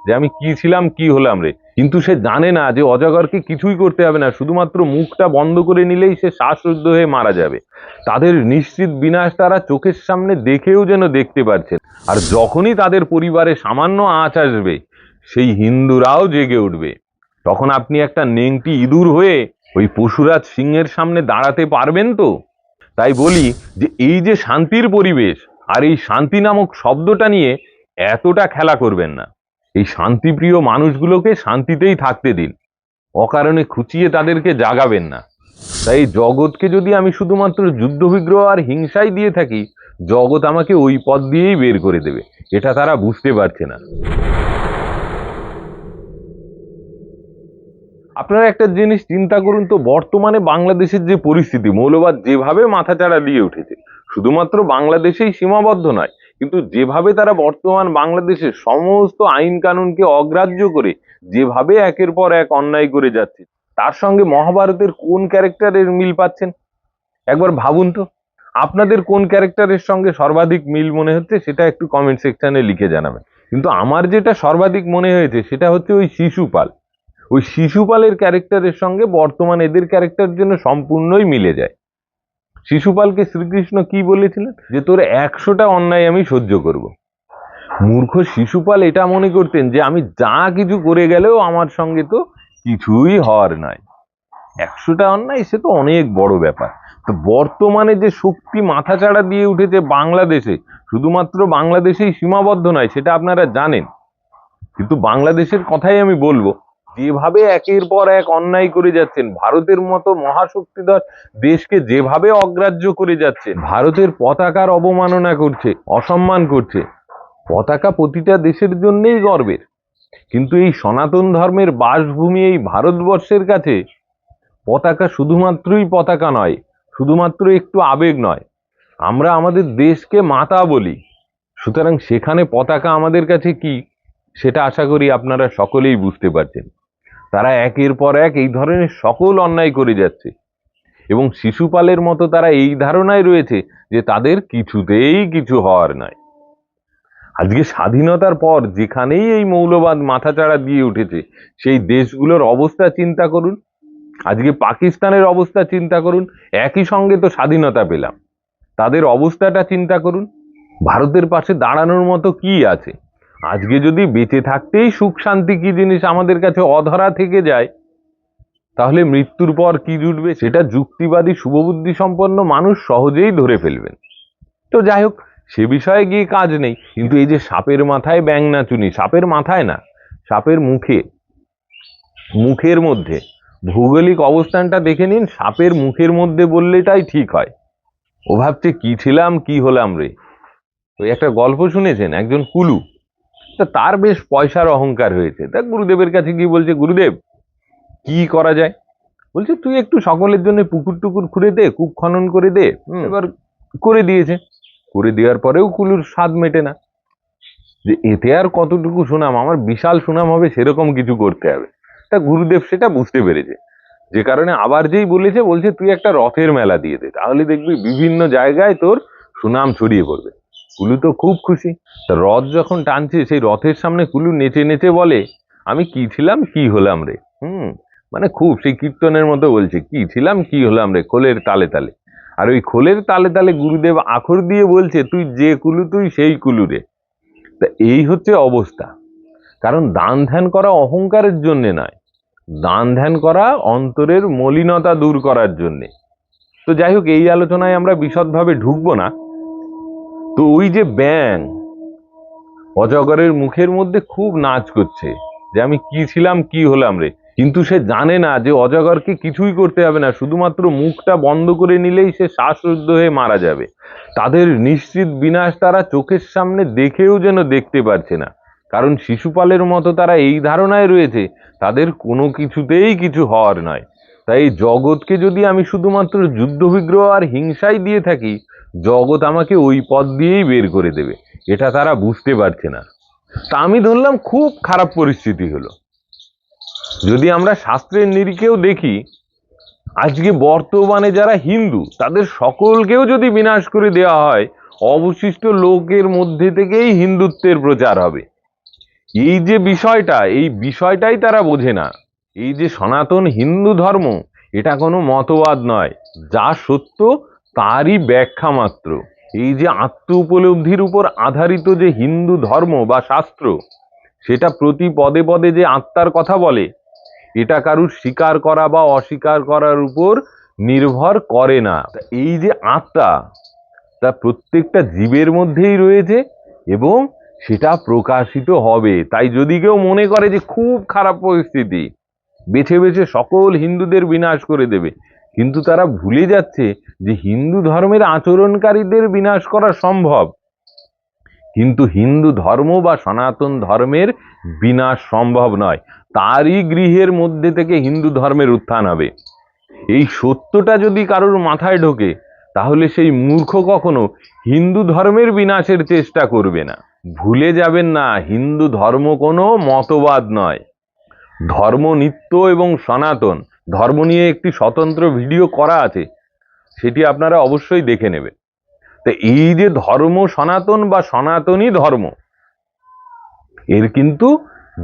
যে আমি কি ছিলাম কি হলাম রে। কিন্তু সে জানে না যে অজগরকে কিছুই করতে হবে না, শুধুমাত্র মুখটা বন্ধ করে নিলেই সে শ্বাসরুদ্ধ হয়ে মারা যাবে। তাদের নিশ্চিত বিনাশ তারা চোখের সামনে দেখেও যেন দেখতে পাচ্ছে। আর যখনই তাদের পরিবারে সামান্য আঁচ আসবে, সেই হিন্দুরাও জেগে উঠবে। তখন আপনি একটা নেংটি ইঁদুর হয়ে ওই পশুরাজ সিংহের সামনে দাঁড়াতে পারবেন তো? তাই বলি যে এই যে শান্তির পরিবেশ, আর এই শান্তি নামক শব্দটা নিয়ে এতটা খেলা করবেন না। এই শান্তিপ্রিয় মানুষগুলোকে শান্তিতেই থাকতে দিন, অকারণে খুঁচিয়ে তাদেরকে জাগাবেন না। তাই জগৎকে যদি আমি শুধুমাত্র যুদ্ধ বিগ্রহ আর হিংসাই দিয়ে থাকি, জগৎ আমাকে ওই পথ দিয়েই বের করে দেবে। এটা তারা বুঝতে পারছে না। আপনারা একটা জিনিস চিন্তা করুন তো, বর্তমানে বাংলাদেশের যে পরিস্থিতি, মৌলবাদ যেভাবে মাথাচাড়া দিয়ে উঠেছে, শুধুমাত্র বাংলাদেশেই সীমাবদ্ধ নয়, কিন্তু যেভাবে তারা বর্তমান বাংলাদেশের সমস্ত আইন কানুনকে অগ্রাহ্য করে যেভাবে একের পর এক অন্যায় করে যাচ্ছে, তার সঙ্গে মহাভারতের কোন ক্যারেক্টারের মিল পাচ্ছেন? একবার ভাবুন তো, আপনাদের কোন ক্যারেক্টারের সঙ্গে সর্বাধিক মিল মনে হচ্ছে সেটা একটু কমেন্ট সেকশনে লিখে জানাবেন। কিন্তু আমার যেটা সর্বাধিক মনে হয়েছে সেটা হচ্ছে ওই শিশুপাল। ওই শিশুপালের ক্যারেক্টারের সঙ্গে বর্তমান এদের ক্যারেক্টার যেন সম্পূর্ণই মিলে যায়। শিশুপালকে শ্রীকৃষ্ণ কি বলেছিলেন? যে তোর 100টা অন্যায় আমি সহ্য করব। মূর্খ শিশুপাল এটা মনে করতেন যে আমি যা কিছু করে গেলেও আমার সঙ্গে তো কিছুই হওয়ার নয়। 100টা অন্যায় সে তো অনেক বড় ব্যাপার। তো বর্তমানে যে শক্তি মাথাচাড়া দিয়ে উঠেছে বাংলাদেশে, শুধুমাত্র বাংলাদেশেই সীমাবদ্ধ নয়, সেটা আপনারা জানেন। কিন্তু বাংলাদেশের কথাই আমি বলবো, যেভাবে একের পর এক অন্যায় করে যাচ্ছেন, ভারতের মতো মহাশক্তিধর দেশকে যেভাবে অগ্রাহ্য করে যাচ্ছে, ভারতের পতাকার অবমাননা করছে, অসম্মান করছে। পতাকা প্রতিটা দেশের জন্যই গর্বের, কিন্তু এই সনাতন ধর্মের বাসভূমি এই ভারতবর্ষের কাছে পতাকা শুধুমাত্রই পতাকা নয়, শুধুমাত্র একটু আবেগ নয়, আমরা আমাদের দেশকে মাতা বলি। সুতরাং সেখানে পতাকা আমাদের কাছে কি, সেটা আশা করি আপনারা সকলেই বুঝতে পারছেন। তারা একের পর এক এই ধরনের সকল অন্যায় করে যাচ্ছে, এবং শিশুপালের মতো তারা এই ধারণায় রয়েছে যে তাদের কিছুতেই কিছু হওয়ার নয়। আজকে স্বাধীনতার পর যেখানেই এই মৌলবাদ মাথাচাড়া দিয়ে উঠেছে, সেই দেশগুলোর অবস্থা চিন্তা করুন। আজকে পাকিস্তানের অবস্থা চিন্তা করুন, একই সঙ্গে তো স্বাধীনতা পেলাম, তাদের অবস্থাটা চিন্তা করুন। ভারতের পাশে দাঁড়ানোর মতো কি আছে? আজকে যদি বেঁচে থাকতেই সুখ শান্তি কি জিনিস আমাদের কাছে অধরা থেকে যায়, তাহলে মৃত্যুর পর কি জুটবে সেটা যুক্তিবাদী শুভবুদ্ধি সম্পন্ন মানুষ সহজেই ধরে ফেলবেন। তো যাই হোক, সে বিষয়ে গিয়ে কাজ নেই। কিন্তু এই যে সাপের মাথায় ব্যাঙ নাচুনি, সাপের মাথায় না, সাপের মুখের মধ্যে ভৌগোলিক অবস্থানটা দেখে নিন, সাপের মুখের মধ্যে বললেটাই ঠিক হয়। ও ভাবছে কি ছিলাম কি হলাম রে। ওই একটা গল্প শুনেছেন, একজন কুলু, তা তার বেশ পয়সার অহংকার হয়েছে, তা গুরুদেবের কাছে গিয়ে বলছে, গুরুদেব কি করা যায়? বলছে তুই একটু সকলের জন্য পুকুর টুকুর খুঁড়ে দে, কূপ খনন করে দে। এবার করে দিয়েছে। করে দেওয়ার পরেও কুলুর স্বাদ মেটে না, যে এতে আর কতটুকু সুনাম, আমার বিশাল সুনাম হবে সেরকম কিছু করতে হবে। তা গুরুদেব সেটা বুঝতে পেরেছে, যে কারণে আবার যেই বলছে তুই একটা রথের মেলা দিয়ে দে, তাহলে দেখবি বিভিন্ন জায়গায় তোর সুনাম ছড়িয়ে পড়বে। কুলু তো খুব খুশি। তা রথ যখন টানছে, সেই রথের সামনে কুলু নেচে নেচে বলে, আমি কি ছিলাম কি হলাম রে। মানে খুব সেই কীর্তনের মতো বলছে, কি ছিলাম কি হলাম রে, খোলের তালে তালে। আর ওই খোলের তালে তালে গুরুদেব আখর দিয়ে বলছে, তুই যে কুলু তুই সেই কুলু রে। তা এই হচ্ছে অবস্থা। কারণ দান ধ্যান করা অহংকারের জন্য নয়, দান ধ্যান করা অন্তরের মলিনতা দূর করার জন্যে। তো যাই হোক, এই আলোচনায় আমরা বিশদভাবে ঢুকবো না। তো ওই যে ব্যাঙ অজগরের মুখের মধ্যে খুব নাচ করছে, যে আমি কি ছিলাম কি হলাম রে। কিন্তু সে জানে না যে অজগরকে কিছুই করতে হবে না, শুধুমাত্র মুখটা বন্ধ করে নিলেই সে শ্বাসরুদ্ধ হয়ে মারা যাবে। তাদের নিশ্চিত বিনাশ তারা চোখের সামনে দেখেও যেন দেখতে পারছে না। কারণ শিশুপালের মতো তারা এই ধারণায় রয়েছে তাদের কোনো কিছুতেই কিছু হওয়ার নয়। তাই জগৎকে যদি আমি শুধুমাত্র যুদ্ধবিগ্রহ আর হিংসাই দিয়ে থাকি, জগৎ আমাকে ওই পথ দিয়েই বের করে দেবে। এটা তারা বুঝতে পারছে না। তা আমি ধরলাম খুব খারাপ পরিস্থিতি হলো। যদি আমরা শাস্ত্রের নিরিখেও দেখি, আজকে বর্তমানে যারা হিন্দু তাদের সকলকেও যদি বিনাশ করে দেওয়া হয়, অবশিষ্ট লোকের মধ্যে থেকেই হিন্দুত্বের প্রচার হবে। এই যে বিষয়টা, এই বিষয়টাই তারা বোঝে না। এই যে সনাতন হিন্দু ধর্ম, এটা কোনো মতবাদ নয়, যা সত্য তারই ব্যাখ্যা মাত্র। এই যে আত্ম উপলব্ধির উপর আধারিত যে হিন্দু ধর্ম বা শাস্ত্র, সেটা প্রতি পদে পদে যে আত্মার কথা বলে, এটা কারুর স্বীকার করা বা অস্বীকার করার উপর নির্ভর করে না। এই যে আত্মা, তা প্রত্যেকটা জীবের মধ্যেই রয়েছে এবং সেটা প্রকাশিত হবে। তাই যদি কেউ মনে করে যে খুব খারাপ পরিস্থিতি, বেছে বেছে সকল হিন্দুদের বিনাশ করে দেবে, কিন্তু তারা ভুলে যাচ্ছে যে হিন্দু ধর্মের আচরণকারীদের বিনাশ করা সম্ভব, কিন্তু হিন্দু ধর্ম বা সনাতন ধর্মের বিনাশ সম্ভব নয়। তারই গৃহের মধ্যে থেকে হিন্দু ধর্মের উত্থান হবে। এই সত্যটা যদি কারোর মাথায় ঢোকে, তাহলে সেই মূর্খ কখনো হিন্দু ধর্মের বিনাশের চেষ্টা করবে না। ভুলে যাবেন না, হিন্দু ধর্ম কোনো মতবাদ নয়। ধর্ম নিত্য এবং সনাতন। ধর্ম নিয়ে একটি স্বতন্ত্র ভিডিও করা আছে, সেটি আপনারা অবশ্যই দেখে নেবেন। তো এই যে ধর্ম সনাতন বা সনাতনী ধর্ম, এর কিন্তু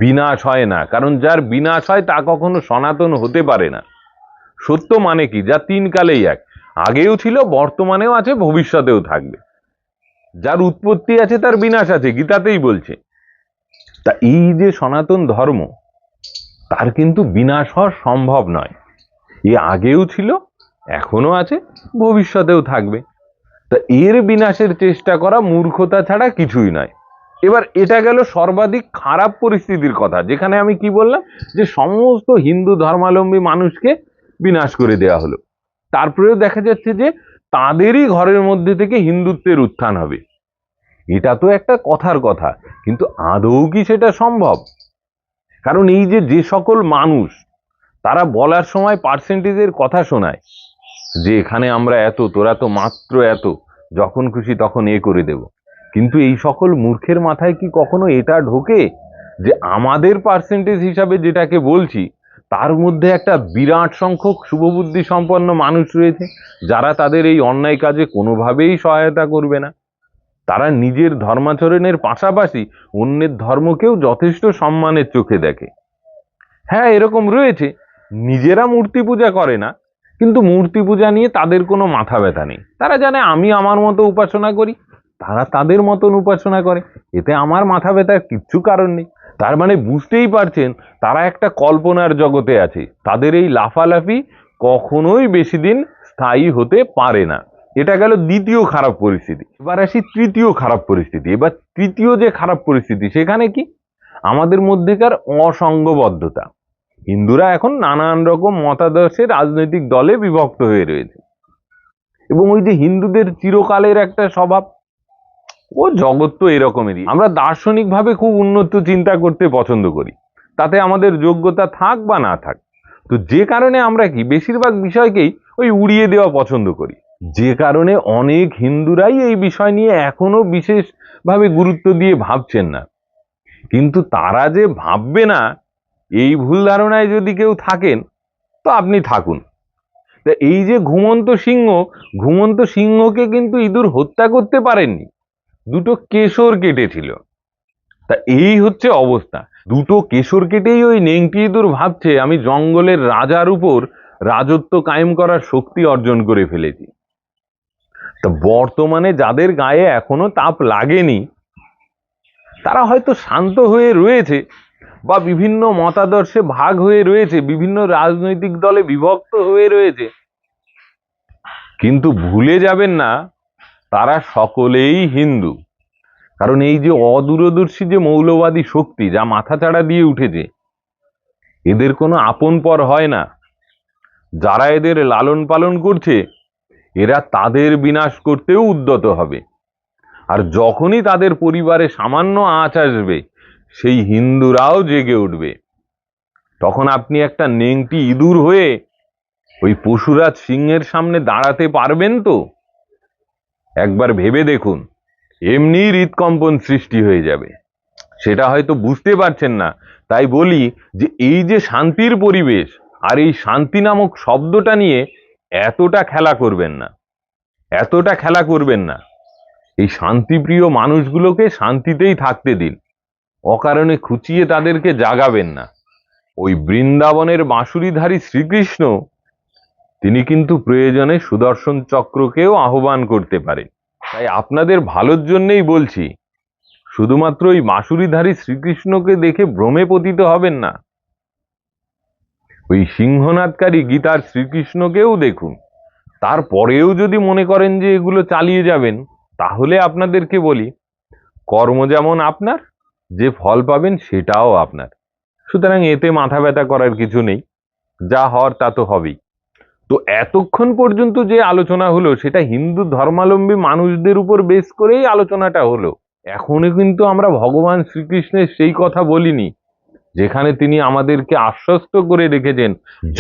বিনাশ হয় না, কারণ যার বিনাশ হয় তা কখনো সনাতন হতে পারে না। সত্য মানে কি? যা তিন কালেই এক, আগেও ছিল, বর্তমানেও আছে, ভবিষ্যতেও থাকবে। যার উৎপত্তি আছে তার বিনাশ আছে, গীতাতেই বলছে। তা এই যে সনাতন ধর্ম, তার কিন্তু বিনাশ হওয়া সম্ভব নয়। এ আগেও ছিল, এখনো আছে, ভবিষ্যতেও থাকবে। তা এর বিনাশের চেষ্টা করা মূর্খতা ছাড়া কিছুই নয়। এবার এটা গেল সর্বাধিক খারাপ পরিস্থিতির কথা, যেখানে আমি কি বললাম, যে সমস্ত হিন্দু ধর্মাবলম্বী মানুষকে বিনাশ করে দেওয়া হলো। তারপরেও দেখা যাচ্ছে যে তাদেরই ঘরের মধ্যে থেকে হিন্দুত্বের উত্থান হবে। এটা তো একটা কথার কথা, কিন্তু আদৌ কি সেটা সম্ভব? কারণ এই যে যে সকল মানুষ, তারা বলার সময় পার্সেন্টেজের কথা শোনায়, যে এখানে আমরা এত, তোরা তো মাত্র এত, যখন খুশি তখন এ করে দেব। কিন্তু এই সকল মূর্খের মাথায় কি কখনো এটা ঢোকে যে আমাদের পার্সেন্টেজ হিসাবে যেটাকে বলছি, তার মধ্যে একটা বিরাট সংখ্যক শুভবুদ্ধি সম্পন্ন মানুষ রয়েছে, যারা তাদের এই অন্যায় কাজে কোনোভাবেই সহায়তা করবে না। তারা নিজের ধর্মাচরণের পাশাপাশি অন্যের ধর্মকেও যথেষ্ট সম্মানের চোখে দেখে। হ্যাঁ, এরকম রয়েছে, নিজেরা মূর্তি পূজা করে না, কিন্তু মূর্তি পূজা নিয়ে তাদের কোনো মাথা ব্যথা নেই। তারা জানে আমি আমার মতো উপাসনা করি, তারা তাদের মতন উপাসনা করে, এতে আমার মাথা ব্যথার কিচ্ছু কারণ নেই। তার মানে বুঝতেই পারছেন, তারা একটা কল্পনার জগতে আছে। তাদের এই লাফালাফি কখনোই বেশি দিন স্থায়ী হতে পারে না। এটা গেল দ্বিতীয় খারাপ পরিস্থিতি। এবার আসি তৃতীয় খারাপ পরিস্থিতি। এবার তৃতীয় যে খারাপ পরিস্থিতি, সেখানে কি? আমাদের মধ্যেকার অসংঘবদ্ধতা। হিন্দুরা এখন নানান রকম মতাদর্শের রাজনৈতিক দলে বিভক্ত হয়ে রয়েছে, এবং ওই যে হিন্দুদের চিরকালের একটা স্বভাব, ও জগৎ তো এরকমই, আমরা দার্শনিক ভাবে খুব উন্নত চিন্তা করতে পছন্দ করি, তাতে আমাদের যোগ্যতা থাক বা না থাক। তো যে কারণে আমরা কি বেশিরভাগ বিষয়কেই ওই উড়িয়ে দেওয়া পছন্দ করি, যে কারণে অনেক হিন্দুরাই এই বিষয় নিয়ে এখনো বিশেষভাবে গুরুত্ব দিয়ে ভাবছেন না। কিন্তু তারা যে ভাববে না, এই ভুল ধারণায় যদি কেউ থাকেন, তো আপনি থাকুন। তা এই যে ঘুমন্ত সিংহকে কিন্তু ইঁদুর হত্যা করতে পারেননি, দুটো কেশর কেটেছিল। তা এই হচ্ছে অবস্থা। দুটো কেশর কেটেই ওই নেংটি ইঁদুর ভাবছে আমি জঙ্গলের রাজার উপর রাজত্ব কায়েম করার শক্তি অর্জন করে ফেলেছি। তা বর্তমানে যাদের গায়ে এখনো তাপ লাগেনি, তারা হয়তো শান্ত হয়ে রয়েছে, বা বিভিন্ন মতাদর্শে ভাগ হয়ে রয়েছে, বিভিন্ন রাজনৈতিক দলে বিভক্ত হয়ে রয়েছে, কিন্তু ভুলে যাবেন না, তারা সকলেই হিন্দু। কারণ এই যে অদূরদর্শী যে মৌলবাদী শক্তি, যা মাথাচাড়া দিয়ে উঠেছে, এদের কোনো আপন পর হয় না। যারা এদের লালন পালন করছে, এরা তাদের বিনাশ করতেও উদ্যত হবে। আর যখনই তাদের পরিবারে সামান্য আঁচ আসবে, সেই হিন্দুরাও জেগে উঠবে। তখন আপনি একটা নেংটি ইঁদুর হয়ে ওই পশুরাজ সিংহের সামনে দাঁড়াতে পারবেন তো? একবার ভেবে দেখুন, এমনি হৃদকম্পন সৃষ্টি হয়ে যাবে। সেটা হয়তো বুঝতে পারছেন না, তাই বলি যে এই যে শান্তির পরিবেশ, আর এই শান্তি নামক শব্দটা নিয়ে এতটা খেলা করবেন না, এতটা খেলা করবেন না। এই শান্তিপ্রিয় মানুষগুলোকে শান্তিতেই থাকতে দিন। অকারণে খুঁচিয়ে তাদেরকে জাগাবেন না। ওই বৃন্দাবনের বাঁশুরিধারী শ্রীকৃষ্ণ তিনি কিন্তু প্রয়োজনে সুদর্শন চক্রকেও আহ্বান করতে পারেন। তাই আপনাদের ভালোর জন্যই বলছি, শুধুমাত্র ওই বাঁশুরিধারী শ্রীকৃষ্ণকে দেখে ভ্রমে পতিত হবেন না, ওই সিংহনাদকারী গীতার শ্রীকৃষ্ণকেও দেখুন। তারপরেও যদি মনে করেন যে এগুলো চালিয়ে যাবেন, তাহলে আপনাদেরকে বলি, কর্ম যেমন আপনার, যে ফল পাবেন সেটাও আপনার। সুতরাং এতে মাথা ব্যথা করার কিছু নেই, যা হওয়ার তা তো হবেই। তো এতক্ষণ পর্যন্ত যে আলোচনা হলো সেটা হিন্দু ধর্মাবলম্বী মানুষদের উপর বেস করেই আলোচনাটা হলো। এখনো কিন্তু আমরা ভগবান শ্রীকৃষ্ণের সেই কথা বলিনি যেখানে তিনি আমাদেরকে আশ্বস্ত করে রেখেছেন,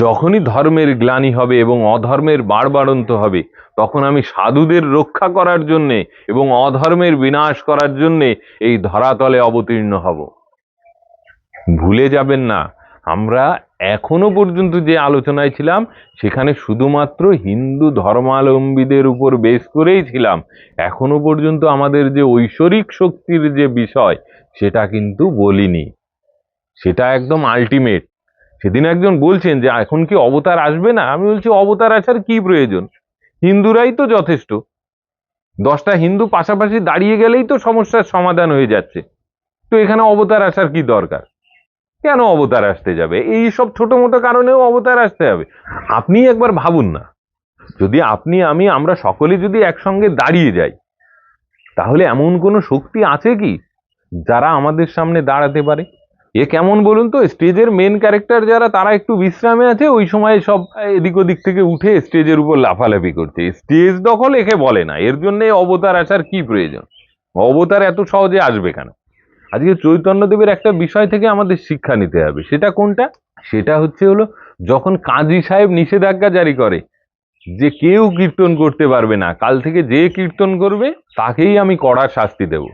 যখনই ধর্মের গ্লানি হবে এবং অধর্মের বাড়বাড়ন্ত হবে, তখন আমি সাধুদের রক্ষা করার জন্যে এবং অধর্মের বিনাশ করার জন্যে এই ধরাতলে অবতীর্ণ হব। ভুলে যাবেন না, আমরা এখনো পর্যন্ত যে আলোচনায় ছিলাম সেখানে শুধুমাত্র হিন্দু ধর্মাবলম্বীদের উপর বেস করেই ছিলাম। এখনো পর্যন্ত আমাদের যে ঐশ্বরিক শক্তির যে বিষয় সেটা কিন্তু বলিনি, সেটা একদম আলটিমেট। সেদিন একজন বলছেন যে এখন কি অবতার আসবে না, আমি বলছি অবতার আসার কি প্রয়োজন, হিন্দুরাই তো যথেষ্ট। 10টা হিন্দু পাশাপাশি দাঁড়িয়ে গেলেই তো সমস্যার সমাধান হয়ে যাচ্ছে। তো এখানে অবতার আসার কি দরকার, কেন অবতার আসতে যাবে? এই সব ছোট মোটো কারণেও অবতার আসতে হবে? আপনি একবার ভাবুন না, যদি আপনি আমি আমরা সকলে যদি একসঙ্গে দাঁড়িয়ে যাই, তাহলে এমন কোনো শক্তি আছে কি যারা আমাদের সামনে দাঁড়াতে পারে? এ কেমন বলুন তো, স্টেজের মেন ক্যারেক্টার যারা, তারা একটু বিশ্রামে আছে, ওই সময় সব এদিক ওদিক থেকে উঠে স্টেজের উপর লাফালাফি করছে। স্টেজ দখল একে বলে না, এর জন্য অবতার আসার কি প্রয়োজন? অবতার এত সহজে আসবে কেন? আজকে চৈতন্যদেবের একটা বিষয় থেকে আমাদের শিক্ষা নিতে হবে। সেটা কোনটা? সেটা হলো যখন কাজী সাহেব নিষেধাজ্ঞা জারি করে যে কেউ কীর্তন করতে পারবে না, কাল থেকে যে কীর্তন করবে তাকেই আমি কড়া শাস্তি দেব,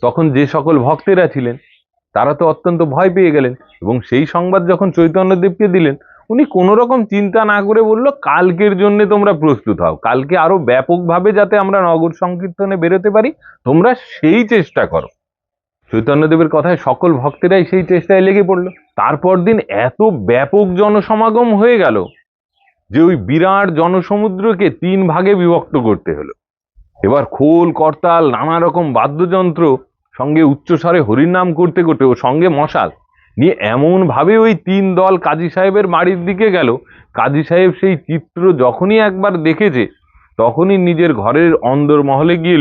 তখন যে সকল ভক্তেরা ছিলেন তারা তো অত্যন্ত ভয় পেয়ে গেলেন, এবং সেই সংবাদ যখন চৈতন্যদেবকে দিলেন, উনি কোনো রকম চিন্তা না করে বলল, কালকের জন্য তোমরা প্রস্তুত হও, কালকে আরো ব্যাপকভাবে যাতে আমরা নগর সংকীর্তনে বেরোতে পারি, তোমরা সেই চেষ্টা করো। চৈতন্যদেবের কথায় সকল ভক্তেরাই সেই চেষ্টায় লেগে পড়লো। তারপর দিন এত ব্যাপক জনসমাগম হয়ে গেল যে ওই বিরাট জনসমুদ্রকে 3 ভাগে বিভক্ত করতে হলো। এবার খোল করতাল নানা রকম বাদ্যযন্ত্র সঙ্গে উচ্চস্বরে হরিনাম করতে করতে, ও সঙ্গে মশাল নিয়ে এমন ভাবে ওই 3 দল কাজী সাহেবের বাড়ির দিকে গেল। কাজী সাহেব সেই চিত্র যখনই একবার দেখেছে, তখনই নিজের ঘরের অন্দরমহলে গিয়ে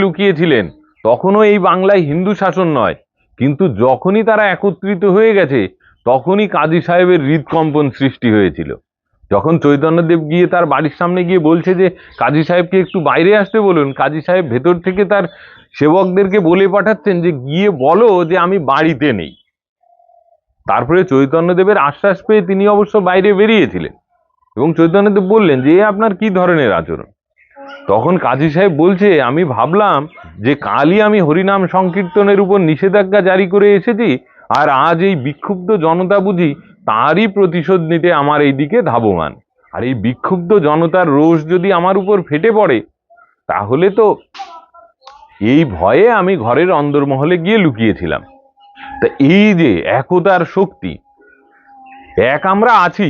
লুকিয়েছিলেন। তখনও এই বাংলায় হিন্দু শাসন নয়, কিন্তু যখনই তারা একত্রিত হয়ে গেছে, তখনই কাজী সাহেবের হৃদকম্পন সৃষ্টি হয়েছিল। যখন চৈতন্যদেব গিয়ে তার বাড়ির সামনে গিয়ে বলছে যে কাজী সাহেবকে একটু বাইরে আসতে বলুন, কাজী সাহেব ভেতর থেকে তার সেবকদেরকে বলে পাঠাচ্ছেন যে গিয়ে বলো যে আমি বাড়িতে নেই। তারপরে চৈতন্যদেবের আশ্বাস পেয়ে তিনি অবশ্য বাইরে বেরিয়েছিলেন, এবং চৈতন্যদেব বললেন যে আপনার কি ধরনের আচরণ? তখন কাজী সাহেব বলছে, আমি ভাবলাম যে কালই আমি হরিনাম সংকীর্তনের উপর নিষেধাজ্ঞা জারি করে এসেছি, আর আজ এই বিক্ষুব্ধ জনতা বুঝি তারই প্রতিশোধ নিতে আমার এই দিকে ধাবমান। আর এই বিক্ষুব্ধ জনতার রোষ যদি আমার উপর ফেটে পড়ে, তাহলে তো এই ভয়ে আমি ঘরের অন্দরমহলে গিয়ে লুকিয়েছিলাম। তা এই যে একতার শক্তি, এক আমরা আছি,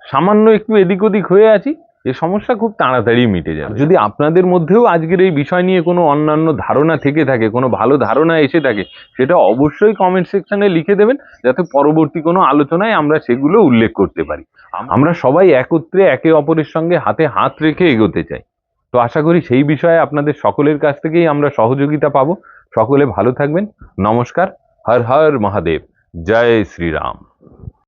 সামান্য একটু এদিক ওদিক হয়ে আছি, এই সমস্যা খুব তাড়াতাড়ি মিটে যাবে। যদি আপনাদের মধ্যেও আজকের এই বিষয় নিয়ে কোনো অন্যান্য ধারণা থেকে থাকে, কোনো ভালো ধারণা এসে থাকে, সেটা অবশ্যই কমেন্ট সেকশনে লিখে দেবেন, যাতে পরবর্তী কোনো আলোচনায় আমরা সেগুলো উল্লেখ করতে পারি। আমরা সবাই একত্রে একে অপরের সঙ্গে হাতে হাত রেখে এগোতে চাই। তো আশা করি সেই বিষয়ে আপনাদের সকলের কাছ থেকেই আমরা সহযোগিতা পাবো। সকলে ভালো থাকবেন। নমস্কার। হর হর মহাদেব। জয় শ্রীরাম।